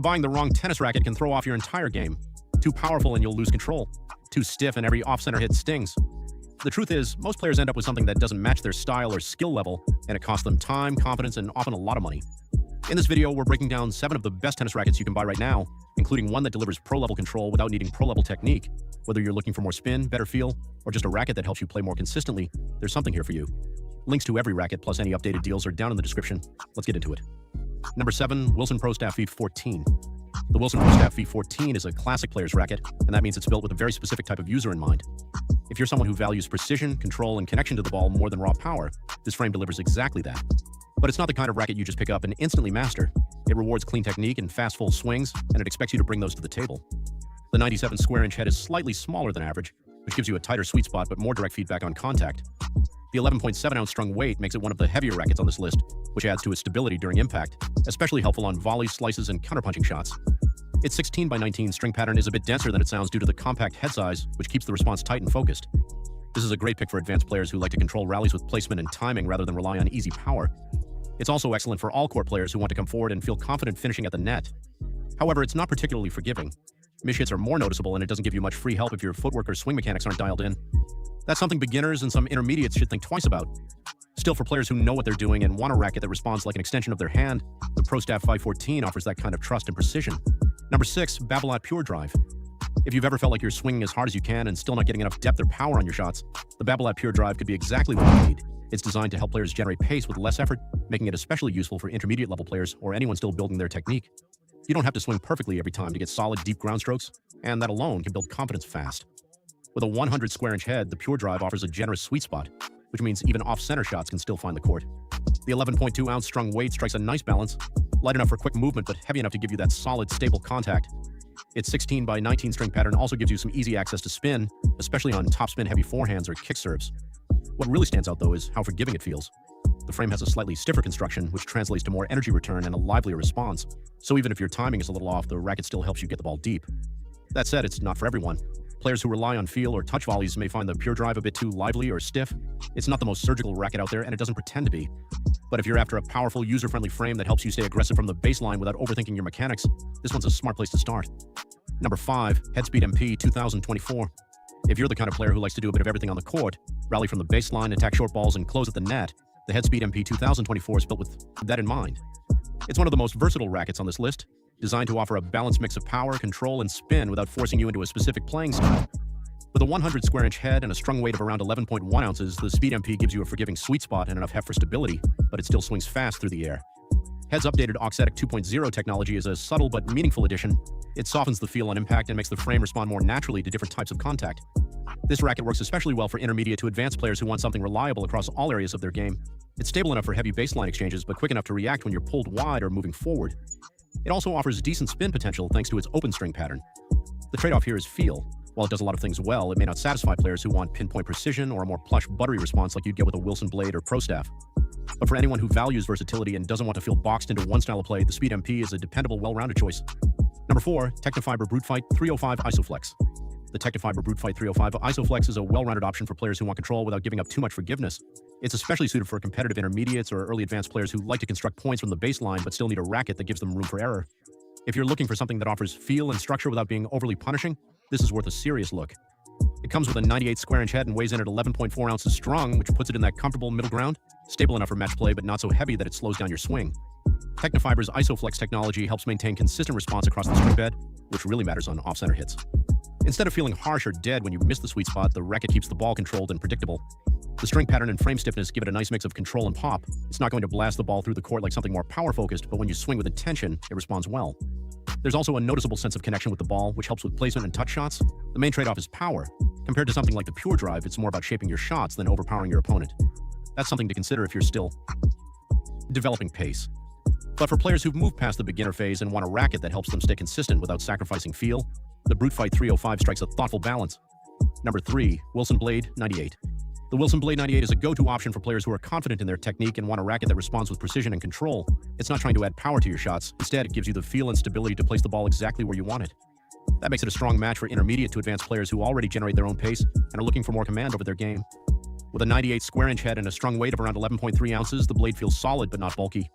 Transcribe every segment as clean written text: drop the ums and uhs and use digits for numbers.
Buying the wrong tennis racket can throw off your entire game. Too powerful and you'll lose control. Too stiff and every off-center hit stings. The truth is, most players end up with something that doesn't match their style or skill level, and it costs them time, confidence, and often a lot of money. In this video, we're breaking down 7 of the best tennis rackets you can buy right now, including one that delivers pro-level control without needing pro-level technique. Whether you're looking for more spin, better feel, or just a racket that helps you play more consistently, there's something here for you. Links to every racket plus any updated deals are down in the description. Let's get into it. Number 7, Wilson Pro Staff V14. The Wilson Pro Staff V14 is a classic player's racket, and that means it's built with a very specific type of user in mind. If you're someone who values precision, control, and connection to the ball more than raw power, this frame delivers exactly that. But it's not the kind of racket you just pick up and instantly master. It rewards clean technique and fast full swings, and it expects you to bring those to the table. The 97 square inch head is slightly smaller than average, which gives you a tighter sweet spot but more direct feedback on contact. The 11.7 ounce strung weight makes it one of the heavier rackets on this list, which adds to its stability during impact, especially helpful on volleys, slices, and counterpunching shots. Its 16 by 19 string pattern is a bit denser than it sounds due to the compact head size, which keeps the response tight and focused. This is a great pick for advanced players who like to control rallies with placement and timing rather than rely on easy power. It's also excellent for all court players who want to come forward and feel confident finishing at the net. However, it's not particularly forgiving. Mishits are more noticeable, and it doesn't give you much free help if your footwork or swing mechanics aren't dialed in. That's something beginners and some intermediates should think twice about. Still, for players who know what they're doing and want a racket that responds like an extension of their hand, the Pro Staff 514 offers that kind of trust and precision. Number 6, Babolat Pure Drive. If you've ever felt like you're swinging as hard as you can and still not getting enough depth or power on your shots, the Babolat Pure Drive could be exactly what you need. It's designed to help players generate pace with less effort, making it especially useful for intermediate level players or anyone still building their technique. You don't have to swing perfectly every time to get solid, deep ground strokes, and that alone can build confidence fast. With a 100 square inch head, the Pure Drive offers a generous sweet spot, which means even off-center shots can still find the court. The 11.2 ounce strung weight strikes a nice balance, light enough for quick movement but heavy enough to give you that solid, stable contact. Its 16 by 19 string pattern also gives you some easy access to spin, especially on topspin heavy forehands or kick serves. What really stands out, though, is how forgiving it feels. The frame has a slightly stiffer construction, which translates to more energy return and a livelier response. So even if your timing is a little off, the racket still helps you get the ball deep. That said, it's not for everyone. Players who rely on feel or touch volleys may find the Pure Drive a bit too lively or stiff. It's not the most surgical racket out there, and it doesn't pretend to be. But if you're after a powerful, user-friendly frame that helps you stay aggressive from the baseline without overthinking your mechanics, this one's a smart place to start. Number 5, Headspeed MP 2024. If you're the kind of player who likes to do a bit of everything on the court, rally from the baseline, attack short balls, and close at the net, the Headspeed MP 2024 is built with that in mind. It's one of the most versatile rackets on this list, designed to offer a balanced mix of power, control, and spin without forcing you into a specific playing style. With a 100 square inch head and a strung weight of around 11.1 ounces, the Speed MP gives you a forgiving sweet spot and enough heft for stability, but it still swings fast through the air. Head's updated Auxetic 2.0 technology is a subtle but meaningful addition. It softens the feel on impact and makes the frame respond more naturally to different types of contact. This racket works especially well for intermediate to advanced players who want something reliable across all areas of their game. It's stable enough for heavy baseline exchanges, but quick enough to react when you're pulled wide or moving forward. It also offers decent spin potential thanks to its open string pattern. The trade-off here is feel. While it does a lot of things well, it may not satisfy players who want pinpoint precision or a more plush, buttery response like you'd get with a Wilson Blade or Pro Staff. But for anyone who values versatility and doesn't want to feel boxed into one style of play, the Speed MP is a dependable, well-rounded choice. Number 4, Technifiber Brute Fight 305 Isoflex. The Technifiber Brute Fight 305 Isoflex is a well-rounded option for players who want control without giving up too much forgiveness. It's especially suited for competitive intermediates or early advanced players who like to construct points from the baseline but still need a racket that gives them room for error. If you're looking for something that offers feel and structure without being overly punishing, this is worth a serious look. It comes with a 98 square inch head and weighs in at 11.4 ounces strung, which puts it in that comfortable middle ground, stable enough for match play but not so heavy that it slows down your swing. Technifiber's Isoflex technology helps maintain consistent response across the string bed, which really matters on off-center hits. Instead of feeling harsh or dead when you miss the sweet spot, the racket keeps the ball controlled and predictable. The string pattern and frame stiffness give it a nice mix of control and pop. It's not going to blast the ball through the court like something more power-focused, but when you swing with intention, it responds well. There's also a noticeable sense of connection with the ball, which helps with placement and touch shots. The main trade-off is power. Compared to something like the Pure Drive, it's more about shaping your shots than overpowering your opponent. That's something to consider if you're still developing pace. But for players who've moved past the beginner phase and want a racket that helps them stay consistent without sacrificing feel, the Brute Fight 305 strikes a thoughtful balance. Number 3, Wilson Blade 98. The Wilson Blade 98 is a go-to option for players who are confident in their technique and want a racket that responds with precision and control. It's not trying to add power to your shots. Instead, it gives you the feel and stability to place the ball exactly where you want it. That makes it a strong match for intermediate to advanced players who already generate their own pace and are looking for more command over their game. With a 98 square inch head and a strung weight of around 11.3 ounces, the blade feels solid but not bulky.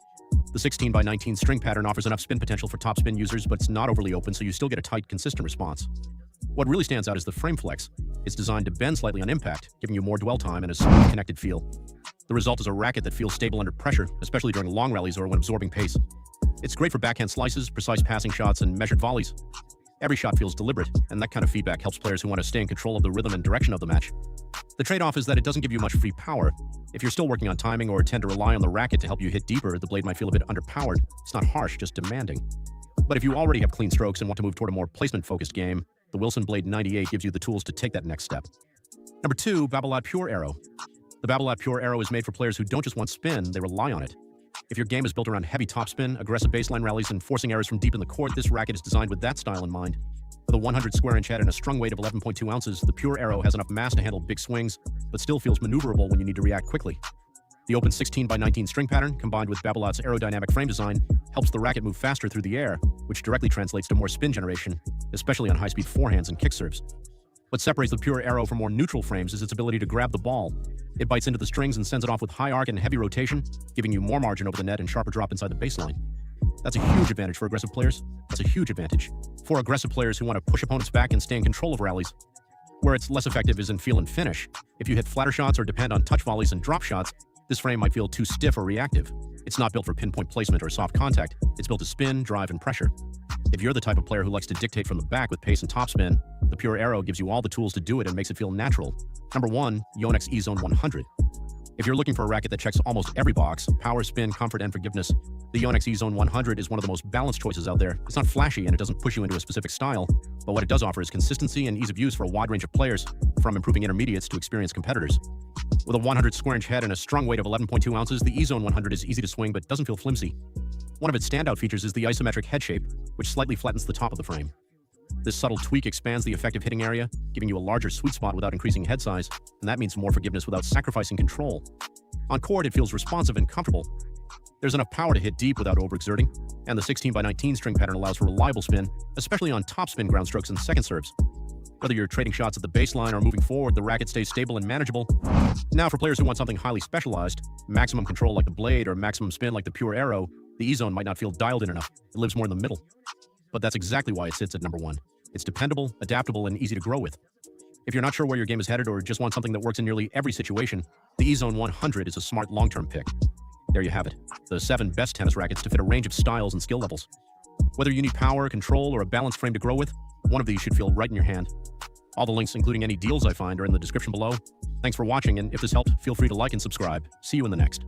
The 16 by 19 string pattern offers enough spin potential for topspin users, but it's not overly open, so you still get a tight, consistent response. What really stands out is the frame flex. It's designed to bend slightly on impact, giving you more dwell time and a smooth, connected feel. The result is a racket that feels stable under pressure, especially during long rallies or when absorbing pace. It's great for backhand slices, precise passing shots, and measured volleys. Every shot feels deliberate, and that kind of feedback helps players who want to stay in control of the rhythm and direction of the match. The trade-off is that it doesn't give you much free power. If you're still working on timing or tend to rely on the racket to help you hit deeper, the blade might feel a bit underpowered. It's not harsh, just demanding. But if you already have clean strokes and want to move toward a more placement-focused game, the Wilson Blade 98 gives you the tools to take that next step. Number 2, Babolat Pure Arrow. The Babolat Pure Arrow is made for players who don't just want spin, they rely on it. If your game is built around heavy topspin, aggressive baseline rallies, and forcing errors from deep in the court, this racket is designed with that style in mind. With a 100 square inch head and a strung weight of 11.2 ounces, the Pure Arrow has enough mass to handle big swings, but still feels maneuverable when you need to react quickly. The open 16 by 19 string pattern, combined with Babolat's aerodynamic frame design, helps the racket move faster through the air, which directly translates to more spin generation, especially on high-speed forehands and kick serves. What separates the Pure Arrow from more neutral frames is its ability to grab the ball. It bites into the strings and sends it off with high arc and heavy rotation, giving you more margin over the net and sharper drop inside the baseline. That's a huge advantage for aggressive players. That's a huge advantage for aggressive players who want to push opponents back and stay in control of rallies. Where it's less effective is in feel and finish. If you hit flatter shots or depend on touch volleys and drop shots, this frame might feel too stiff or reactive. It's not built for pinpoint placement or soft contact. It's built to spin, drive, and pressure. If you're the type of player who likes to dictate from the back with pace and topspin, the Pure Arrow gives you all the tools to do it and makes it feel natural. Number 1, Yonex E-Zone 100. If you're looking for a racket that checks almost every box, power, spin, comfort, and forgiveness, the Yonex E-Zone 100 is one of the most balanced choices out there. It's not flashy and it doesn't push you into a specific style, but what it does offer is consistency and ease of use for a wide range of players, from improving intermediates to experienced competitors. With a 100 square inch head and a strung weight of 11.2 ounces, the E-Zone 100 is easy to swing but doesn't feel flimsy. One of its standout features is the isometric head shape, which slightly flattens the top of the frame. This subtle tweak expands the effective hitting area, giving you a larger sweet spot without increasing head size, and that means more forgiveness without sacrificing control. On court, it feels responsive and comfortable. There's enough power to hit deep without overexerting, and the 16 by 19 string pattern allows for reliable spin, especially on topspin ground strokes and second serves. Whether you're trading shots at the baseline or moving forward, the racket stays stable and manageable. Now, for players who want something highly specialized, maximum control like the blade or maximum spin like the Pure Arrow, the E-Zone might not feel dialed in enough. It lives more in the middle. But that's exactly why it sits at number 1. It's dependable, adaptable, and easy to grow with. If you're not sure where your game is headed or just want something that works in nearly every situation, the E-Zone 100 is a smart long-term pick. There you have it, the 7 best tennis rackets to fit a range of styles and skill levels. Whether you need power, control, or a balanced frame to grow with, one of these should feel right in your hand. All the links, including any deals I find, are in the description below. Thanks for watching, and if this helped, feel free to like and subscribe. See you in the next.